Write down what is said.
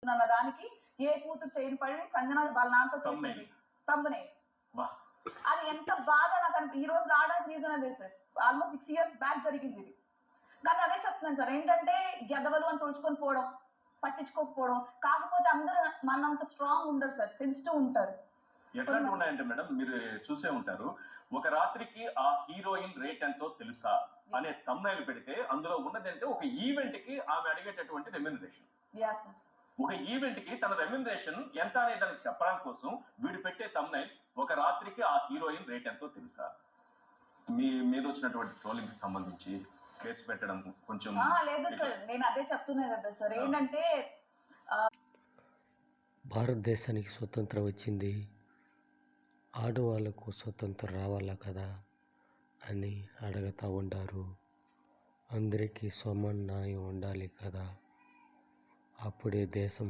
అన్న దానికి ఏ కూతురు చేయని పని సంజన వాళ్ళ నాన్నతో చేసింది తమ్మునే. అది ఎంత బాధ నాకు ఈ రోజు రావడానికి రీజన్ అదే సార్. ఆల్మోస్ట్ 6 years బ్యాక్ జరిగింది ఇది. కానీ అదే చెప్తున్నాను సార్, ఏంటంటే గెదవలు అని తుడుచుకొని పోవడం, పట్టించుకోకపోవడం. కాకపోతే అందరూ మనంత స్ట్రాంగ్ ఉండరు సార్, సెన్సిటివ్ ఉంటారు. ఎట్లాంటి ఉన్నాయంటే మేడం, మీరు చూసే ఉంటారు, ఒక రాత్రికి ఆ హీరోయిన్ రేట్ ఎంతో తెలుసా అనే తమ్నైల్ పెడితే అందులో ఉన్నదంటే ఒక ఈవెంట్ కి ఆమె అడిగేటటువంటి రెమ్యూనరేషన్. ఒక ఈవెంట్ కి తన రెమ్యూనరేషన్ ఎంత అనే దానికి చెప్పడం కోసం వీడు పెట్టే తమ్నైల్ ఒక రాత్రికి ఆ హీరోయిన్ రేట్ ఎంతో తెలుసా. మీ మీద వచ్చినటువంటి ట్రోలింగ్ కి సంబంధించి కేసు పెట్టడం కొంచెం లేదు సార్, నేను అదే చెప్తున్నా కదా సార్. ఏంటంటే భారతదేశానికి స్వతంత్రం వచ్చింది, ఆడవాళ్ళకు స్వతంత్రం రావాలా కదా అని అడుగుతూ ఉంటారు. అందరికీ సమాన న్యాయం ఉండాలి కదా, అప్పుడే దేశం